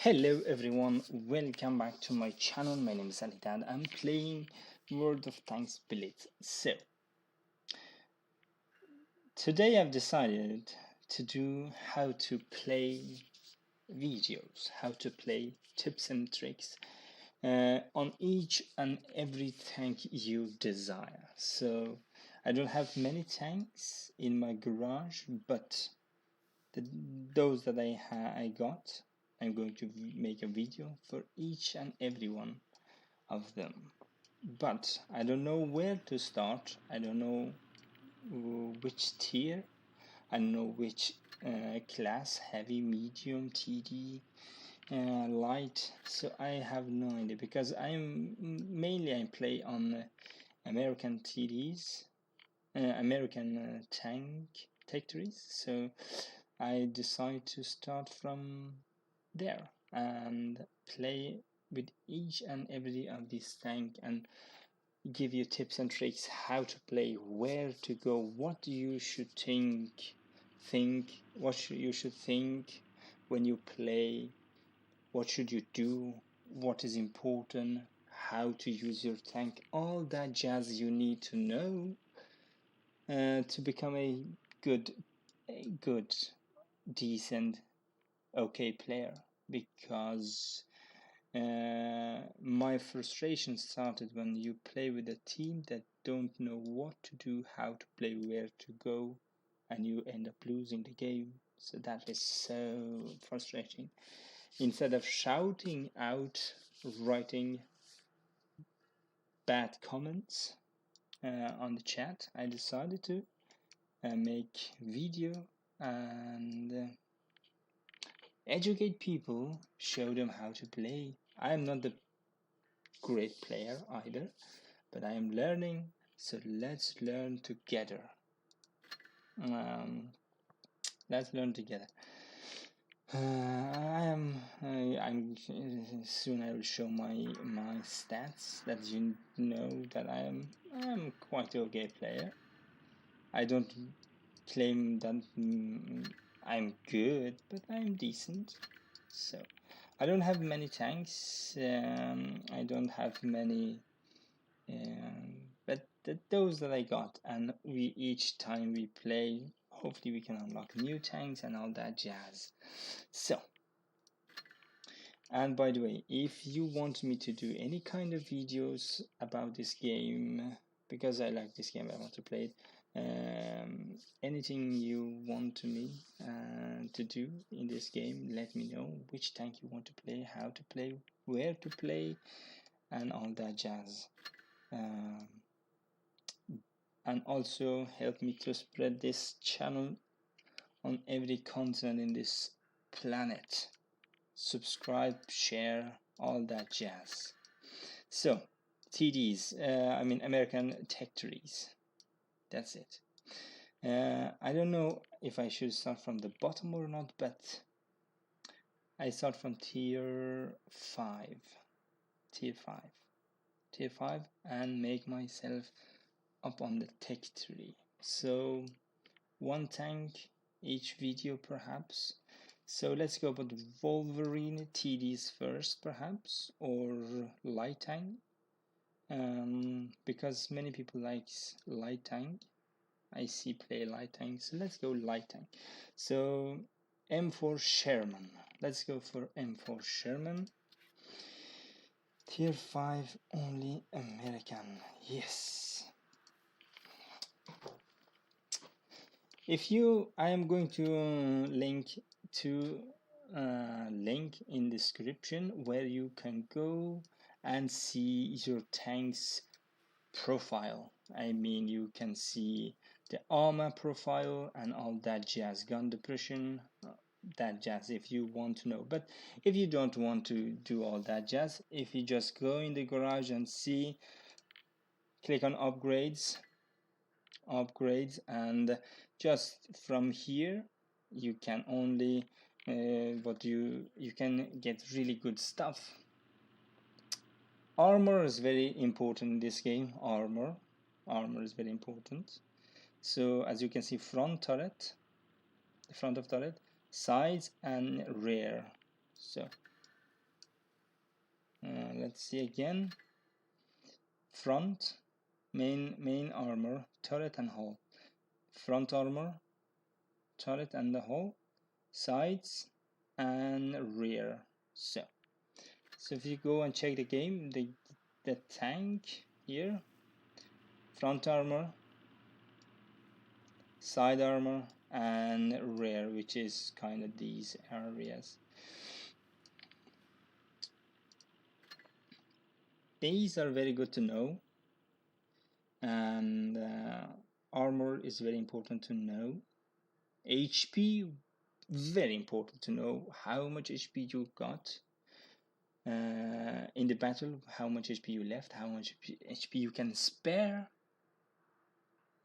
Hello everyone, welcome back to my channel. My name is Alita and I'm playing World of Tanks Blitz. So, today I've decided to do how to play videos, how to play tips and tricks on each and every tank you desire. So, I don't have many tanks in my garage, but those that I got, I'm going to make a video for each and every one of them. But I don't know where to start. I don't know which tier. I don't know which class, heavy, medium, TD, light. So I have no idea because I play on American TDs, American tank territories. So I decide to start from there and play with each and every of these tank and give you tips and tricks how to play, where to go, what you should think what you should think when you play, what should you do, what is important, how to use your tank, all that jazz you need to know to become a good, decent, okay player. Because my frustration started when you play with a team that don't know what to do, how to play, where to go, and you end up losing the game. So that is so frustrating. Instead of shouting out, writing bad comments on the chat, I decided to make video and educate people, show them how to play. I'm not the great player either, but I am learning, so let's learn together. Let's learn together. I'm soon I will show my stats that you know that I'm quite okay player. I don't claim that I'm good, but I'm decent. So I don't have many tanks. I don't have many, but those that I got, and each time we play, hopefully we can unlock new tanks and all that jazz. So, and by the way, if you want me to do any kind of videos about this game, because I like this game, I want to play it. Anything you want me to do in this game, let me know which tank you want to play, how to play, where to play, and all that jazz. And also help me to spread this channel on every continent in this planet. Subscribe, share, all that jazz. So, TDs, I mean American territories. That's it. I don't know if I should start from the bottom or not, but I start from tier 5. Tier 5 and make myself up on the territory. So one tank each video perhaps. So let's go about Wolverine TDs first perhaps, or light tank, because many people likes light tank. I see play light tank, so let's go light tank. So M4 Sherman, let's go for M4 Sherman. Tier 5 only American, yes. If you, I am going to link to link in description where you can go and see your tank's profile. I mean, you can see the armor profile and all that jazz, gun depression, that jazz, if you want to know. But if you don't want to do all that jazz, if you just go in the garage and see, click on upgrades, and just from here you can only you can get really good stuff. Armor is very important in this game. Armor is very important. So as you can see, front turret, the front of turret, sides and rear. So Let's see again. Front, main armor, turret and hull. Front armor, turret and the hull, sides and rear. So if you go and check the game, the tank here, front armor, side armor, and rear, which is kind of these areas. These are very good to know, and armor is very important to know. HP, very important to know how much HP you got in the battle, how much HP you left, how much HP you can spare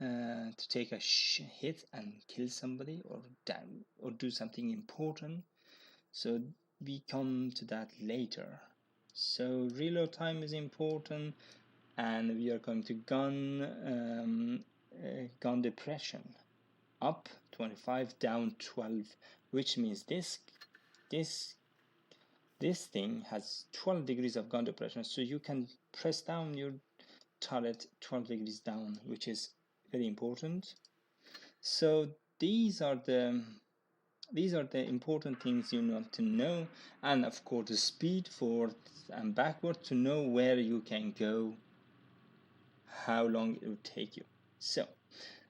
to take a hit and kill somebody or do something important. So we come to that later. So reload time is important, and we are going to gun depression. Up 25, down 12, which means this thing has 12 degrees of gun depression, so you can press down your turret 12 degrees down, which is very important. So these are the important things you want to know, and of course the speed forward and backward to know where you can go, how long it will take you. So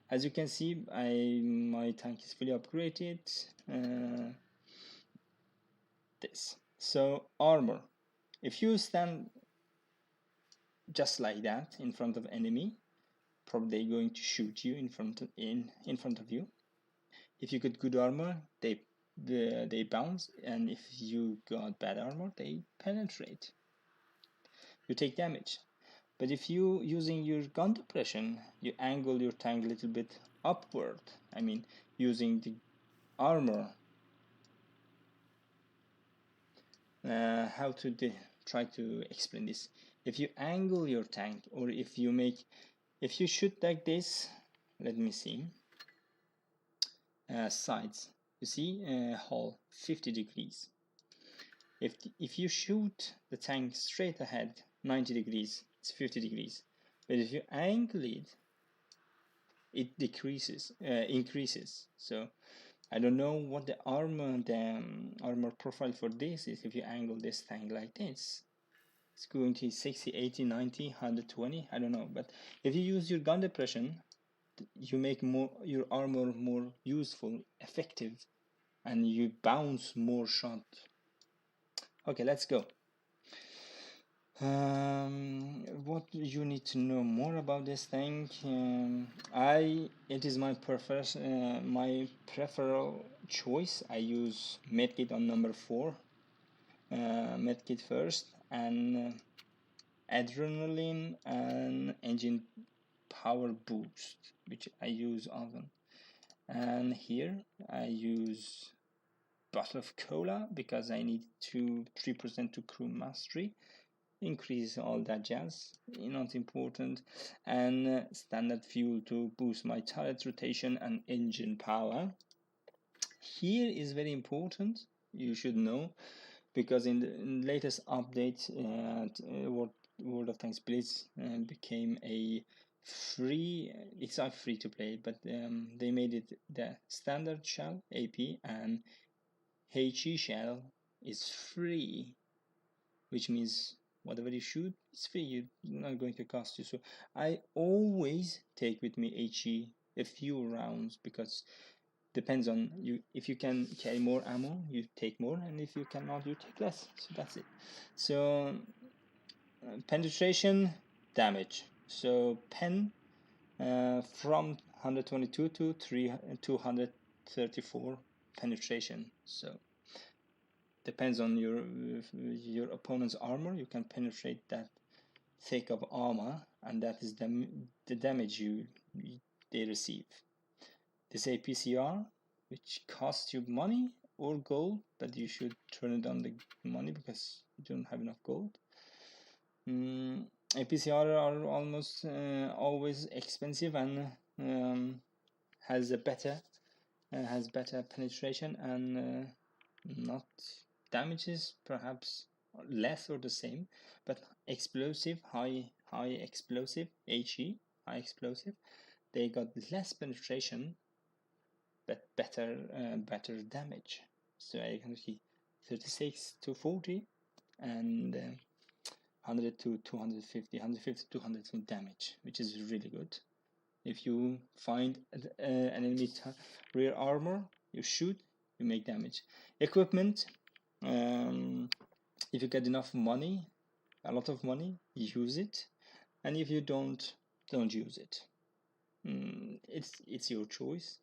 as you can see, my tank is fully upgraded. This. So armor. If you stand just like that in front of enemy, probably going to shoot you in front of you. If you get good armor, they bounce, and if you got bad armor, they penetrate. You take damage. But if you using your gun depression, you angle your tank a little bit upward. I mean, using the armor. How to try to explain this? If you angle your tank, or if you shoot like this, let me see. Sides, you see, hull 50 degrees. If you shoot the tank straight ahead 90 degrees, it's 50 degrees. But if you angle it increases. So I don't know what the armor profile for this is. If you angle this tank like this, it's going to 60, 80, 90, 120, I don't know. But if you use your gun depression, you make your armor more useful, effective, and you bounce more shot. Okay, let's go. What you need to know more about this tank? It is my preferable choice. I use medkit on number 4. Medkit first, and adrenaline and engine power boost, which I use often. And here I use bottle of cola because I need 3% to crew mastery. Increase all that jazz, not important. And standard fuel to boost my turret rotation and engine power. Here is very important, you should know, because in the latest update, World of Tanks Blitz became a free. It's not free to play, but they made it the standard shell AP, and HE shell is free, which means whatever you shoot, it's free. It's not going to cost you. So I always take with me HE a few rounds, because depends on you. If you can carry more ammo, you take more, and if you cannot, you take less. So that's it. So penetration, damage. So pen from 122 to 234 penetration. So depends on your opponent's armor. You can penetrate that thick of armor, and that is the damage they receive. This APCR, which costs you money or gold, but you should turn it on the money because you don't have enough gold. APCR are almost always expensive, and has better penetration, and not damages perhaps less or the same, but explosive, high explosive, HE, high explosive, they got less penetration but better damage. So I can see 36 to 40 and 100 to 250, 150 to 200 damage, which is really good. If you find an enemy rear armor, you shoot, you make damage. Equipment, if you get enough money, a lot of money, use it, and if you don't use it. It's your choice.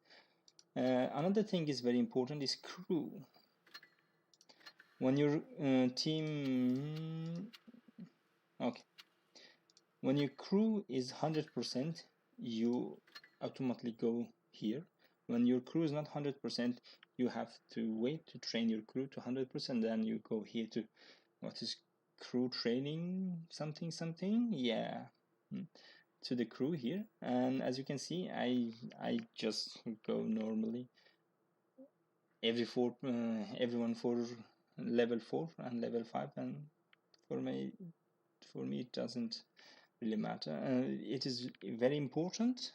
Another thing is very important is crew. When your team, okay, when your crew is 100%, you automatically go here. When your crew is not 100%, you have to wait to train your crew to 100%. Then you go here to what is crew training something. Yeah, to the crew here. And as you can see, I just go normally. Everyone for level 4 and level 5, and for me it doesn't really matter. It is very important,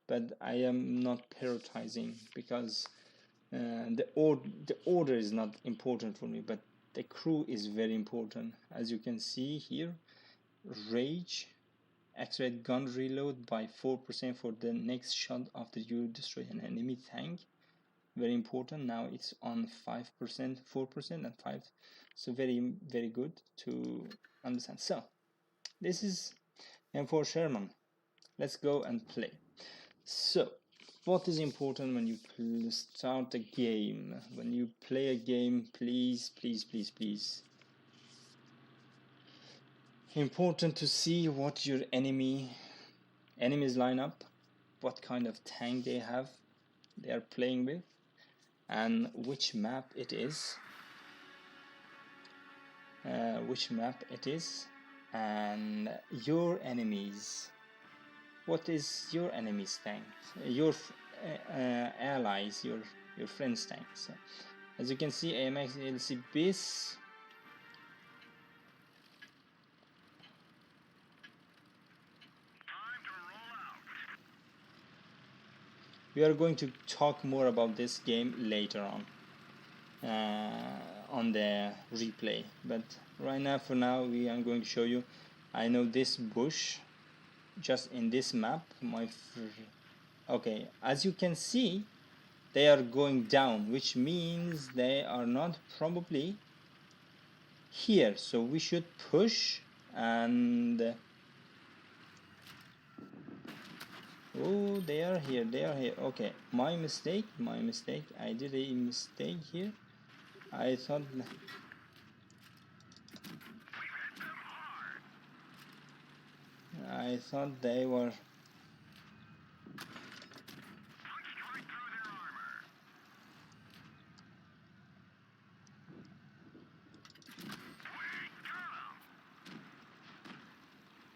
but I am not prioritizing because the order is not important for me, but the crew is very important. As you can see here, rage, accelerate gun reload by 4% for the next shot after you destroy an enemy tank. Very important. Now it's on 5%, 4% and 5, so very good to understand. So this is M4 Sherman. Let's go and play. So what is important when you start a game, when you play a game? Please important to see what your enemies line up, what kind of tank they are playing with, and which map it is, and your enemies. What is your enemy's tank? Your allies, your friends' tanks. So, as you can see, AMX LC BIS. We are going to talk more about this game later on the replay, but right now, for now, I'm going to show you. I know this bush just in this map. Okay, as you can see, they are going down, which means they are not probably here, so we should push. And oh, they are here. Okay, my mistake. I did a mistake here. I thought they were.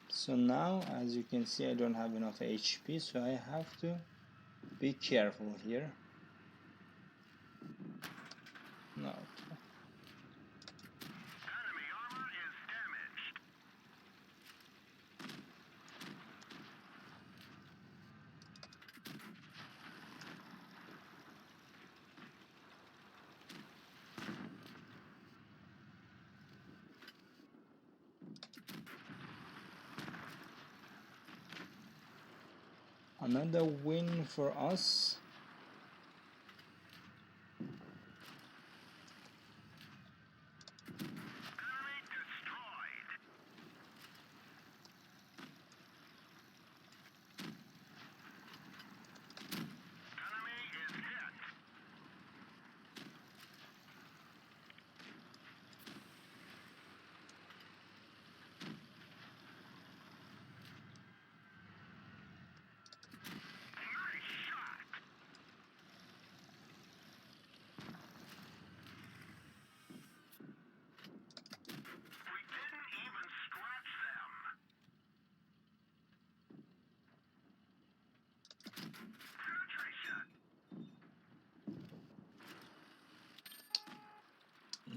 So now, as you can see, I don't have enough HP, so I have to be careful here. No. Another win for us.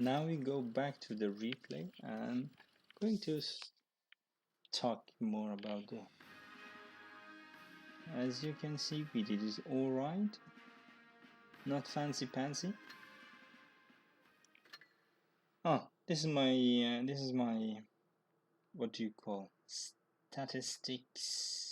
now we go back to the replay and going to talk more about the. As you can see, we did it all right. Not fancy pantsy. Oh, this is my what do you call statistics.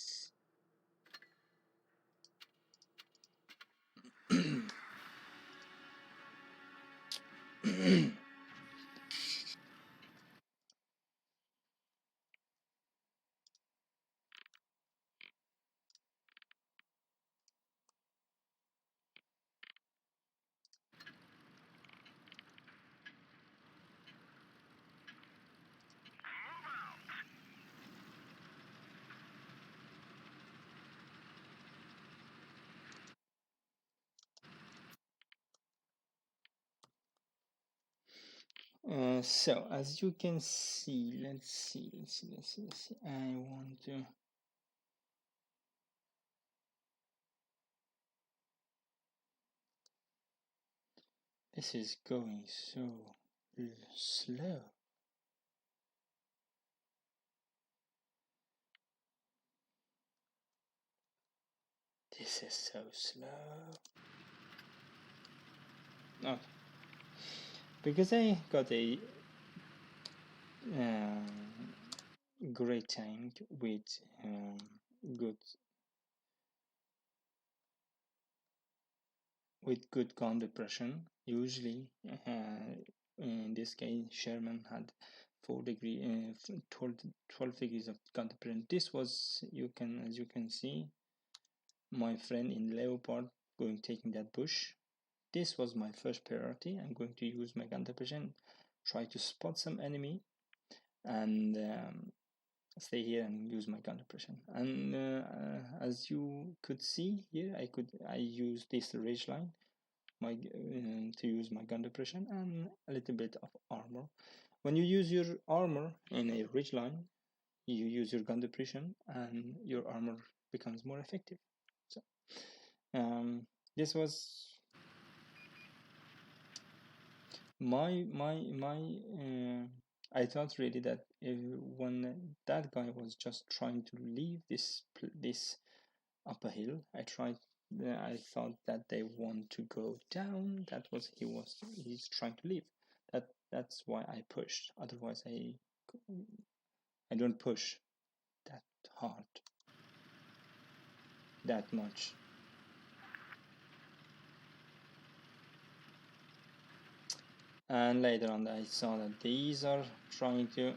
So as you can see, let's see. I want to. This is going so slow. This is so slow. Oh, because I got a great tank with good gun depression. Usually, in this case, Sherman had 12 degrees of gun depression. This was as you can see, my friend in Leopard taking that bush. This was my first priority. I'm going to use my gun depression, try to spot some enemy, and stay here and use my gun depression. And as you could see here, I use this ridge line to use my gun depression and a little bit of armor. When you use your armor in a ridge line, you use your gun depression and your armor becomes more effective. So this was my I thought really that when that guy was just trying to leave this upper hill, I thought that they want to go down. He's trying to leave. That's why I pushed. Otherwise I don't push that hard, that much. And later on I saw that these are trying to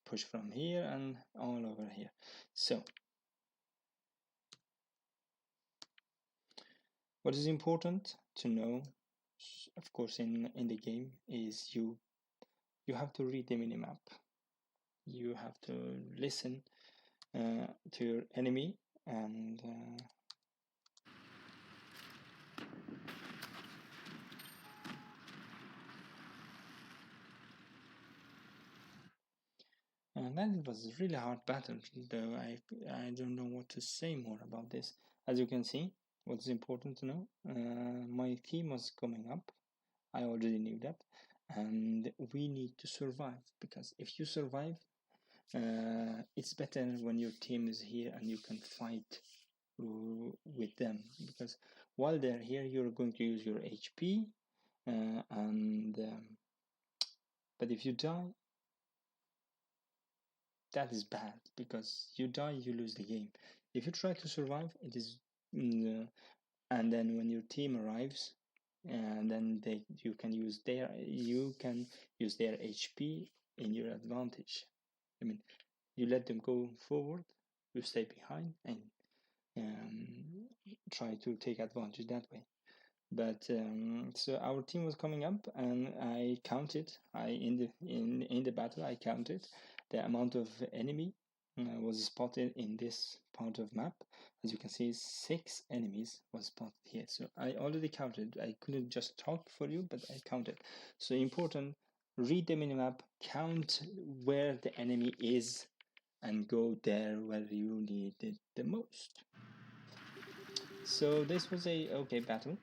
push from here and all over here. So what is important to know, of course, in the game is you have to read the minimap. You have to listen to your enemy and that was a really hard battle, though I don't know what to say more about this. As you can see, what's important to know, my team was coming up. I already knew that, and we need to survive, because if you survive, it's better when your team is here and you can fight with them, because while they're here you're going to use your HP, but if you die, that is bad, because you die, you lose the game. If you try to survive, it is and then when your team arrives, and then you can use their HP in your advantage. I mean, you let them go forward, you stay behind and try to take advantage that way. But so our team was coming up, and I counted. In the battle, I counted the amount of enemy was spotted in this part of map. As you can see, 6 enemies was spotted here. So I already counted. I couldn't just talk for you, but I counted. So important. Read the minimap, count where the enemy is, and go there where you need it the most. So this was a okay battle.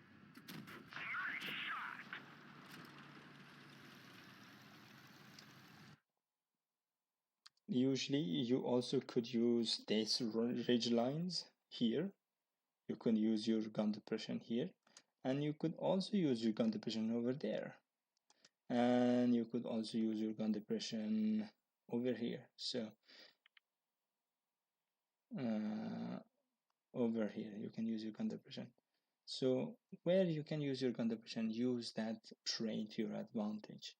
usually you also could use these ridge lines here. You could use your gun depression here, and you could also use your gun depression over there, and you could also use your gun depression over here. So over here you can use your gun depression. So where you can use your gun depression, use that terrain to your advantage.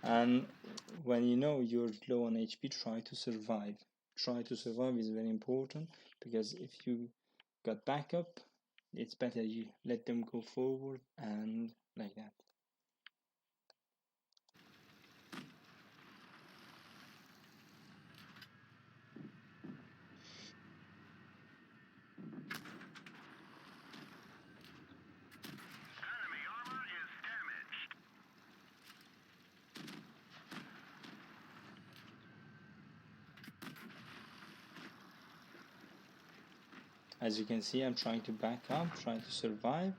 And when you know you're low on HP, try to survive. Try to survive is very important, because if you got backup, it's better you let them go forward and like that. As you can see, I'm trying to back up, trying to survive,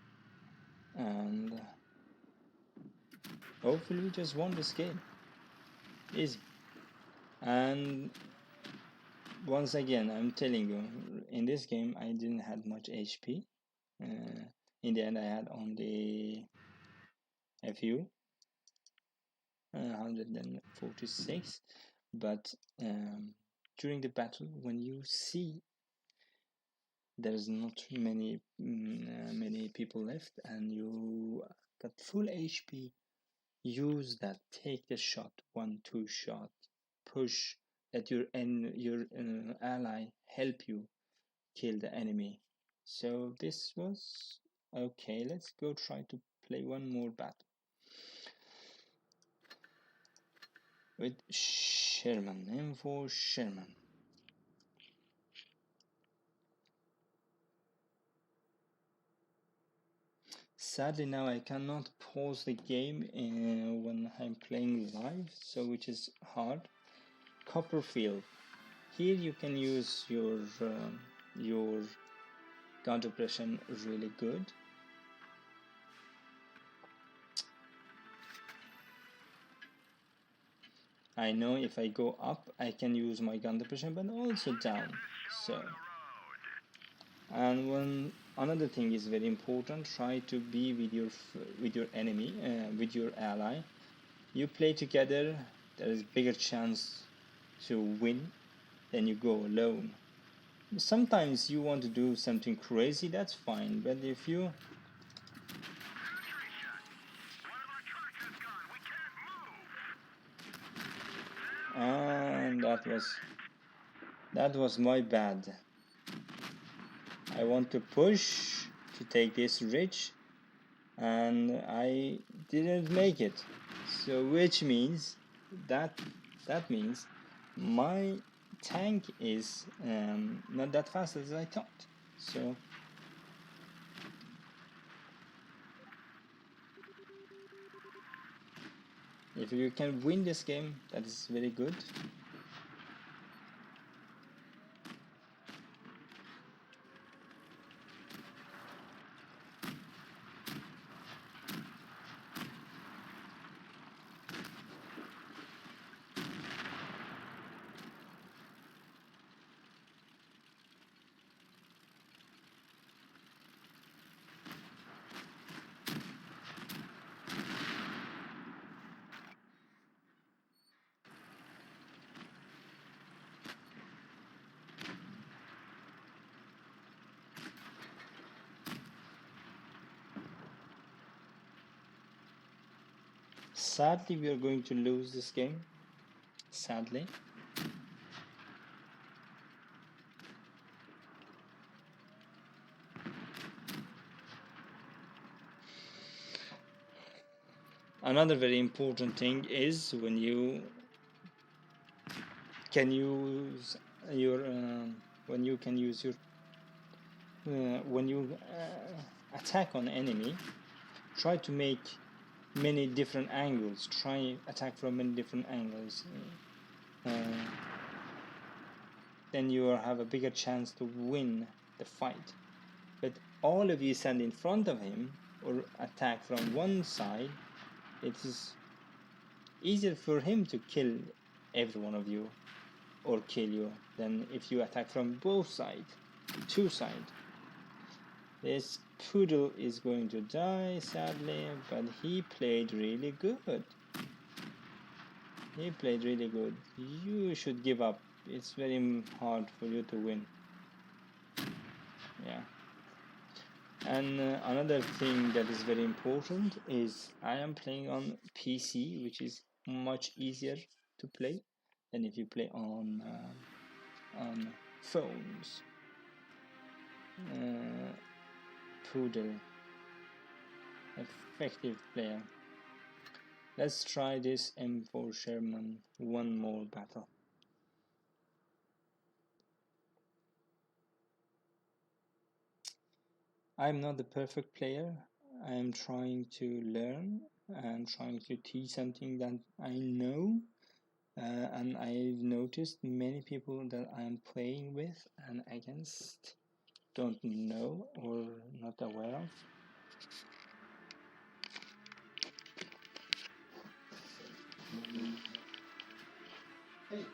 and hopefully we just won this game. Easy. And once again, I'm telling you, in this game I didn't have much HP. In the end I had only a few, 146, but during the battle, when you see there's not many people left and you got full HP, use that. Take the shot, 1-2 shot, push, let your ally help you kill the enemy. So this was okay. Let's go try to play one more battle with Sherman. M for Sherman. Sadly now I cannot pause the game when I'm playing live, so which is hard. Copperfield. Here you can use your gun depression really good. I know if I go up I can use my gun depression, but also down. So, and one another thing is very important, try to be with your enemy, with your ally. You play together, there is bigger chance to win than you go alone. Sometimes you want to do something crazy, that's fine, but if you and that was my bad. I want to push to take this ridge and I didn't make it, so which means that means my tank is not that fast as I thought. So if you can win this game, that is very good. Sadly, we are going to lose this game. Sadly. Another very important thing is when you can use your when you can use your when you attack on enemy, try to make many different angles. Try attack from many different angles. then you have a bigger chance to win the fight. But all of you stand in front of him or attack from one side, it is easier for him to kill every one of you or kill you than if you attack from both sides, two sides. This poodle is going to die sadly, but he played really good. He played really good. You should give up. It's very hard for you to win. Yeah. And another thing that is very important is I am playing on PC, which is much easier to play than if you play on phones. Poodle, effective player. Let's try this M4 Sherman one more battle. I'm not the perfect player. I'm trying to learn. I'm trying to teach something that I know. And I've noticed many people that I'm playing with and against don't know or not aware of. Hey.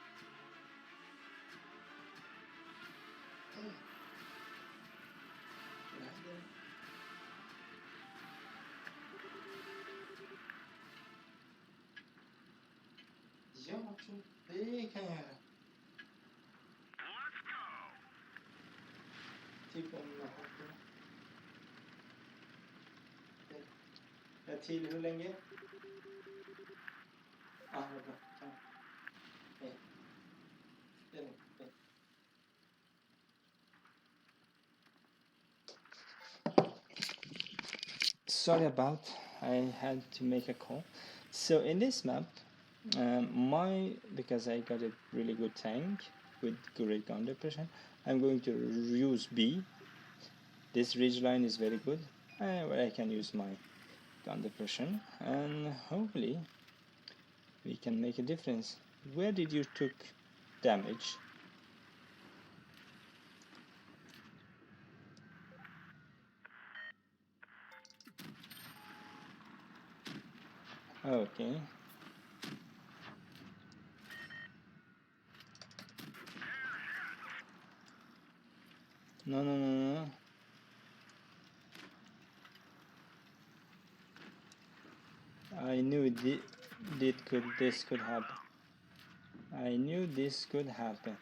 Ja, det kan jag göra. Typ om jag hoppar. Till hur länge? Ja, det är bra. Ja. Hej. Det är lugnt. Hej. Sorry about, I had to make a call. So in this map, because I got a really good tank with great gun depression, I'm going to use B. This ridge line is very good, where I can use my gun depression, and hopefully we can make a difference. Where did you took damage? Okay. No. I knew this could happen. I knew this could happen.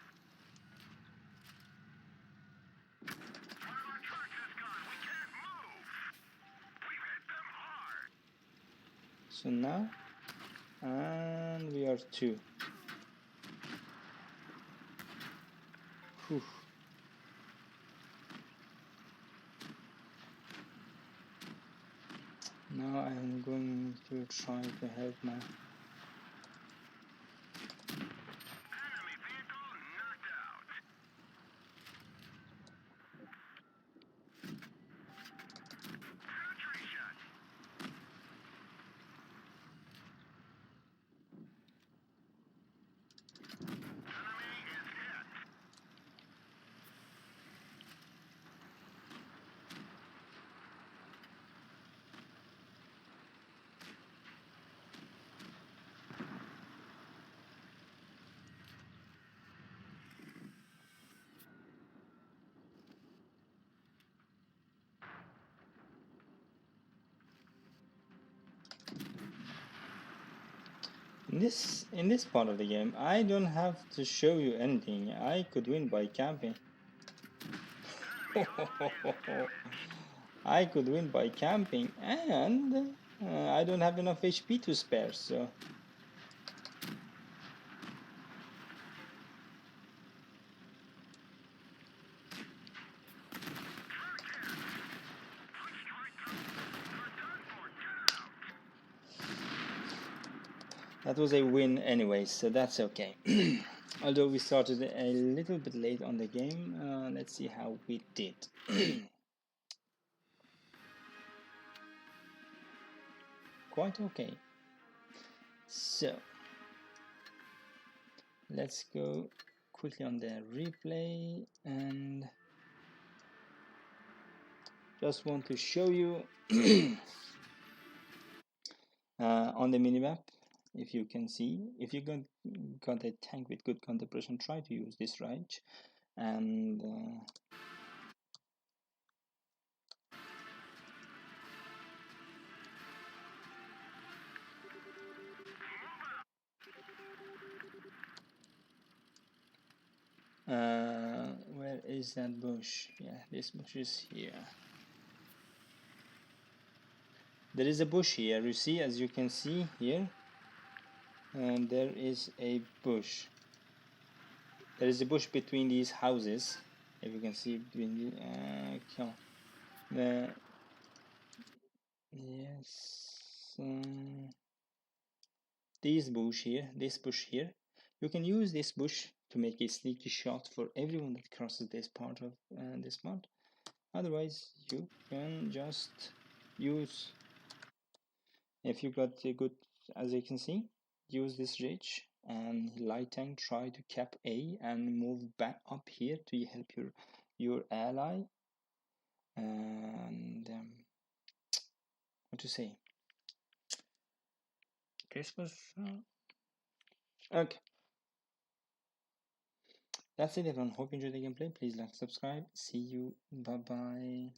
So now, and we are 2. Whew. Now I'm going to try to help my... In this part of the game, I don't have to show you anything. I could win by camping. I could win by camping, and I don't have enough HP to spare, so... That was a win anyway, so that's okay. Although we started a little bit late on the game, let's see how we did. Quite okay. So, let's go quickly on the replay, and just want to show you on the minimap. If you can see, if you got a tank with good counter pressure, try to use this range. And where is that bush? Yeah, this bush is here. There is a bush here, you see, as you can see here, and there is a bush. There is a bush between these houses, if you can see between the yes, this bush here. You can use this bush to make a sneaky shot for everyone that crosses this part of this part. Otherwise, you can just use, if you got a good, as you can see, use this ridge and light tank, try to cap A and move back up here to help your ally. And what to say, this was okay. That's it everyone, hope you enjoyed the gameplay. Please like, subscribe, see you, bye bye.